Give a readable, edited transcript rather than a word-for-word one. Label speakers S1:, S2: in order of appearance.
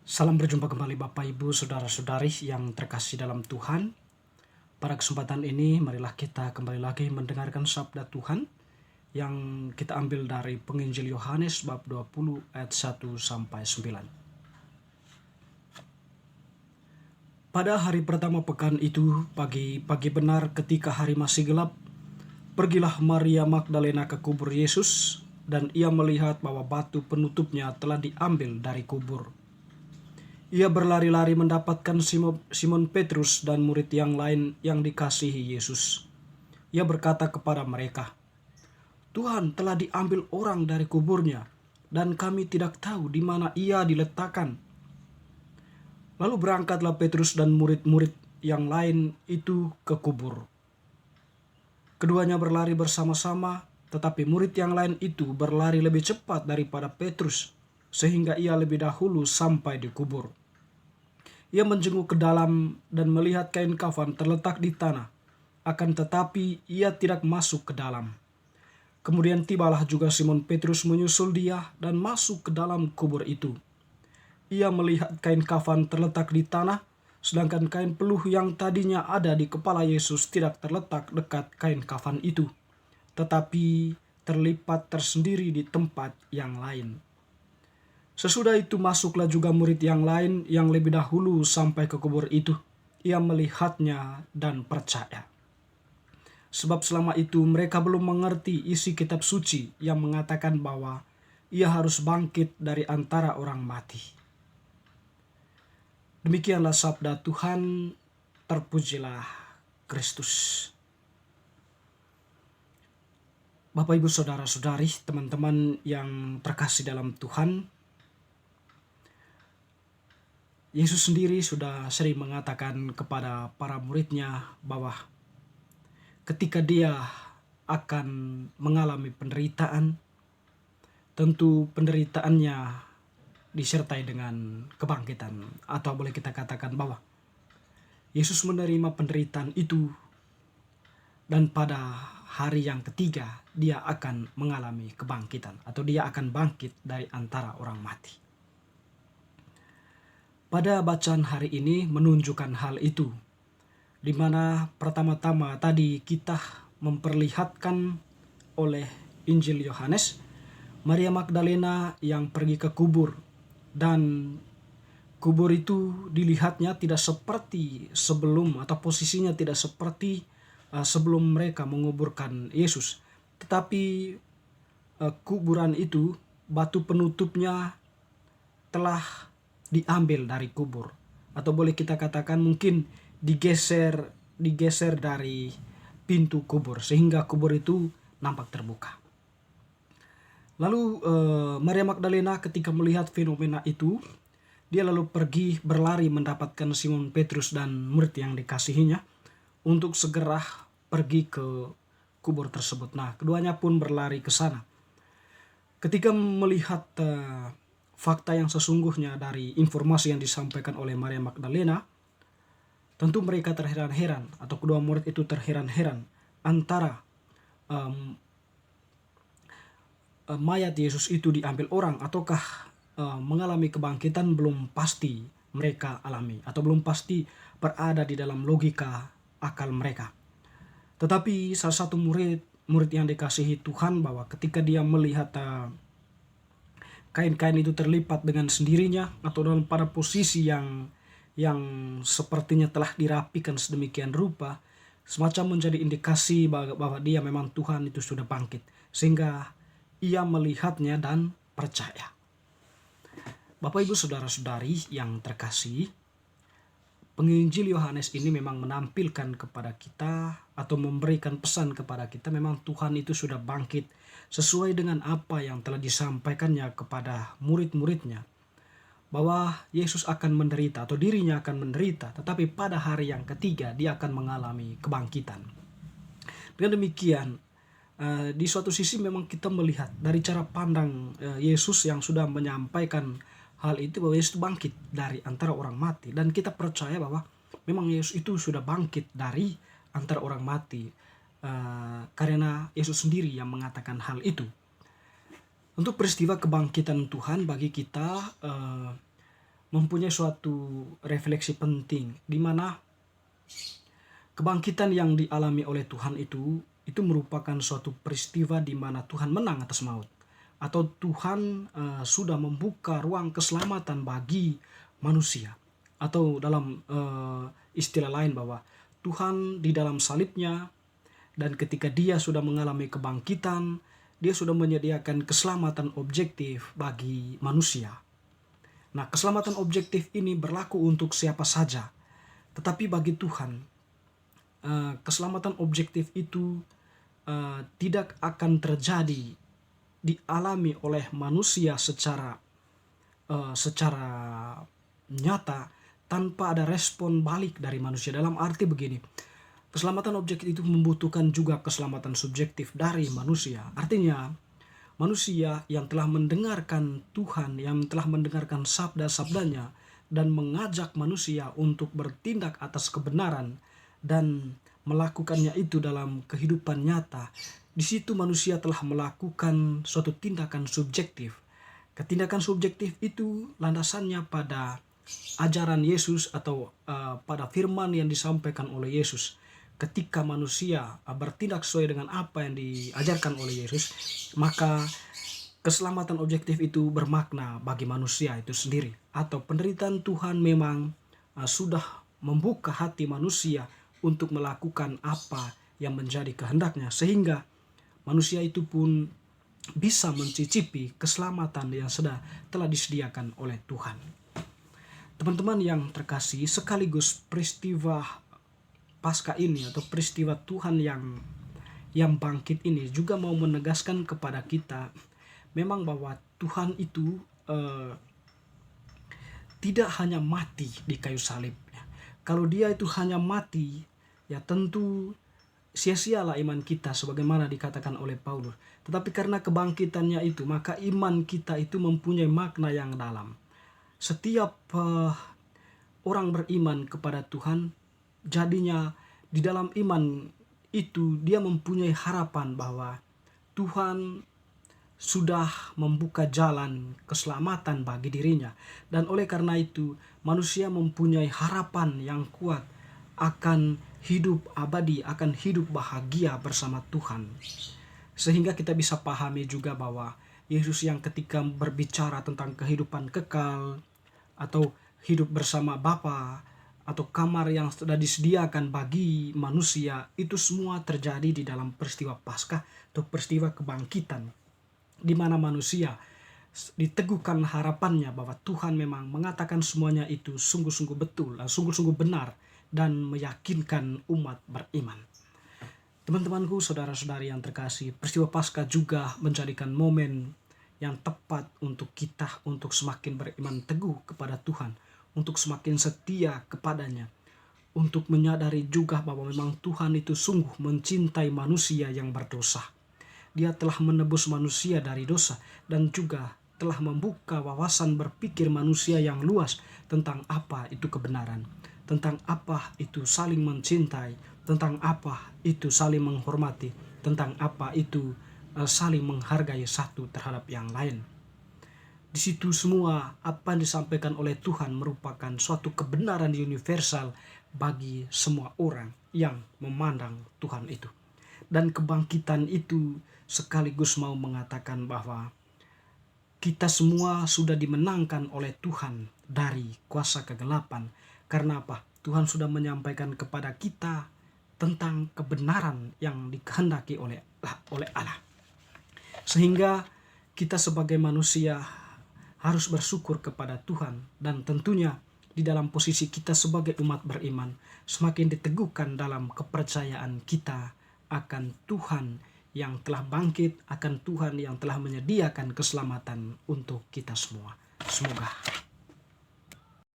S1: Salam berjumpa kembali Bapak Ibu Saudara-saudari yang terkasih dalam Tuhan. Pada kesempatan ini marilah kita kembali lagi mendengarkan sabda Tuhan yang kita ambil dari Penginjil Yohanes bab 20 ayat 1 sampai 9. Pada hari pertama pekan itu, pagi benar ketika hari masih gelap, pergilah Maria Magdalena ke kubur Yesus dan ia melihat bahwa batu penutupnya telah diambil dari kubur. Ia berlari-lari mendapatkan Simon Petrus dan murid yang lain yang dikasihi Yesus. Ia berkata kepada mereka, "Tuhan telah diambil orang dari kuburnya, dan kami tidak tahu di mana ia diletakkan." Lalu berangkatlah Petrus dan murid-murid yang lain itu ke kubur. Keduanya berlari bersama-sama, tetapi murid yang lain itu berlari lebih cepat daripada Petrus, sehingga ia lebih dahulu sampai di kubur. Ia menjenguk ke dalam dan melihat kain kafan terletak di tanah, akan tetapi ia tidak masuk ke dalam. Kemudian tibalah juga Simon Petrus menyusul dia dan masuk ke dalam kubur itu. Ia melihat kain kafan terletak di tanah, sedangkan kain peluh yang tadinya ada di kepala Yesus tidak terletak dekat kain kafan itu, tetapi terlipat tersendiri di tempat yang lain. Sesudah itu masuklah juga murid yang lain yang lebih dahulu sampai ke kubur itu. Ia melihatnya dan percaya. Sebab selama itu mereka belum mengerti isi kitab suci yang mengatakan bahwa ia harus bangkit dari antara orang mati. Demikianlah sabda Tuhan, terpujilah Kristus. Bapak Ibu Saudara-saudari, teman-teman yang terkasih dalam Tuhan, Yesus sendiri sudah sering mengatakan kepada para muridnya bahwa ketika dia akan mengalami penderitaan, tentu penderitaannya disertai dengan kebangkitan. Atau boleh kita katakan bahwa Yesus menerima penderitaan itu dan pada hari yang ketiga dia akan mengalami kebangkitan atau dia akan bangkit dari antara orang mati. Pada bacaan hari ini menunjukkan hal itu, di mana pertama-tama tadi kita memperlihatkan oleh Injil Yohanes, Maria Magdalena yang pergi ke kubur, dan kubur itu dilihatnya tidak seperti sebelum atau posisinya tidak seperti sebelum mereka menguburkan Yesus. Tetapi kuburan itu, batu penutupnya telah diambil dari kubur, atau boleh kita katakan mungkin digeser dari pintu kubur sehingga kubur itu nampak terbuka. Lalu Maria Magdalena ketika melihat fenomena itu, dia lalu pergi berlari mendapatkan Simon Petrus dan murid yang dikasihinya untuk segera pergi ke kubur tersebut. Nah, keduanya pun berlari ke sana. Ketika melihat fakta yang sesungguhnya dari informasi yang disampaikan oleh Maria Magdalena, tentu mereka terheran-heran, atau kedua murid itu terheran-heran antara mayat Yesus itu diambil orang ataukah mengalami kebangkitan, belum pasti mereka alami atau belum pasti berada di dalam logika akal mereka. Tetapi salah satu murid yang dikasihi Tuhan, bahwa ketika dia melihat kain-kain itu terlipat dengan sendirinya atau dalam pada posisi yang sepertinya telah dirapikan sedemikian rupa, semacam menjadi indikasi bahwa dia memang Tuhan itu sudah bangkit, sehingga ia melihatnya dan percaya. Bapak Ibu Saudara-saudari yang terkasih, Penginjil Yohanes ini memang menampilkan kepada kita atau memberikan pesan kepada kita, memang Tuhan itu sudah bangkit sesuai dengan apa yang telah disampaikannya kepada murid-muridnya, bahwa Yesus akan menderita atau dirinya akan menderita, tetapi pada hari yang ketiga dia akan mengalami kebangkitan. Dengan demikian, di suatu sisi memang kita melihat dari cara pandang Yesus yang sudah menyampaikan hal itu, bahwa Yesus bangkit dari antara orang mati, dan kita percaya bahwa memang Yesus itu sudah bangkit dari antara orang mati, karena Yesus sendiri yang mengatakan hal itu. Untuk peristiwa kebangkitan Tuhan bagi kita mempunyai suatu refleksi penting di mana kebangkitan yang dialami oleh Tuhan itu merupakan suatu peristiwa di mana Tuhan menang atas maut, atau Tuhan sudah membuka ruang keselamatan bagi manusia, atau dalam istilah lain bahwa Tuhan di dalam salibnya, dan ketika dia sudah mengalami kebangkitan, dia sudah menyediakan keselamatan objektif bagi manusia. Nah, keselamatan objektif ini berlaku untuk siapa saja. Tetapi bagi Tuhan, keselamatan objektif itu tidak akan terjadi dialami oleh manusia secara nyata tanpa ada respon balik dari manusia. Dalam arti begini, keselamatan objektif itu membutuhkan juga keselamatan subjektif dari manusia. Artinya, manusia yang telah mendengarkan Tuhan, yang telah mendengarkan sabda-sabdanya, dan mengajak manusia untuk bertindak atas kebenaran dan melakukannya itu dalam kehidupan nyata, di situ manusia telah melakukan suatu tindakan subjektif. Ketindakan subjektif itu landasannya pada ajaran Yesus atau pada firman yang disampaikan oleh Yesus. Ketika manusia bertindak sesuai dengan apa yang diajarkan oleh Yesus, maka keselamatan objektif itu bermakna bagi manusia itu sendiri. Atau penderitaan Tuhan memang sudah membuka hati manusia untuk melakukan apa yang menjadi kehendaknya, sehingga manusia itu pun bisa mencicipi keselamatan yang telah disediakan oleh Tuhan. Teman-teman yang terkasih, sekaligus peristiwa Paskah ini atau peristiwa Tuhan yang bangkit ini juga mau menegaskan kepada kita memang bahwa Tuhan itu tidak hanya mati di kayu salib. Kalau dia itu hanya mati, ya tentu sia-sialah iman kita sebagaimana dikatakan oleh Paulus. Tetapi karena kebangkitannya itu, maka iman kita itu mempunyai makna yang dalam. Setiap orang beriman kepada Tuhan, jadinya di dalam iman itu dia mempunyai harapan bahwa Tuhan sudah membuka jalan keselamatan bagi dirinya. Dan oleh karena itu manusia mempunyai harapan yang kuat akan hidup abadi, akan hidup bahagia bersama Tuhan. Sehingga kita bisa pahami juga bahwa Yesus yang ketika berbicara tentang kehidupan kekal atau hidup bersama Bapa atau kamar yang sudah disediakan bagi manusia, itu semua terjadi di dalam peristiwa Paskah atau peristiwa kebangkitan, di mana manusia diteguhkan harapannya bahwa Tuhan memang mengatakan semuanya itu sungguh-sungguh betul, sungguh-sungguh benar, dan meyakinkan umat beriman. Teman-temanku, saudara-saudari yang terkasih, peristiwa Paskah juga menjadikan momen yang tepat untuk kita untuk semakin beriman teguh kepada Tuhan, untuk semakin setia kepadanya, untuk menyadari juga bahwa memang Tuhan itu sungguh mencintai manusia yang berdosa. Dia telah menebus manusia dari dosa dan juga telah membuka wawasan berpikir manusia yang luas tentang apa itu kebenaran, tentang apa itu saling mencintai, tentang apa itu saling menghormati, tentang apa itu saling menghargai satu terhadap yang lain. Di situ semua apa yang disampaikan oleh Tuhan merupakan suatu kebenaran universal bagi semua orang yang memandang Tuhan itu. Dan kebangkitan itu sekaligus mau mengatakan bahwa kita semua sudah dimenangkan oleh Tuhan dari kuasa kegelapan. Karena apa? Tuhan sudah menyampaikan kepada kita tentang kebenaran yang dikehendaki oleh Allah. Sehingga kita sebagai manusia harus bersyukur kepada Tuhan, dan tentunya di dalam posisi kita sebagai umat beriman semakin diteguhkan dalam kepercayaan kita akan Tuhan yang telah bangkit, akan Tuhan yang telah menyediakan keselamatan untuk kita semua. Semoga